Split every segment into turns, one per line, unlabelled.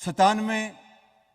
97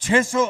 600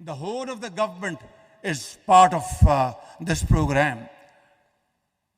the whole of the government is part of this program.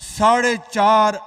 $4.5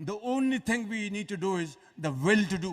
The only thing we need to do is the will to do.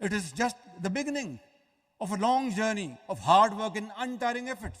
It is just the beginning of a long journey of hard work and untiring efforts.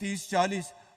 30-40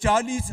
$40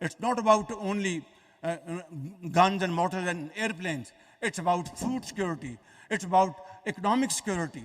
It's not about only guns and mortars and airplanes. It's about food security. It's about economic security.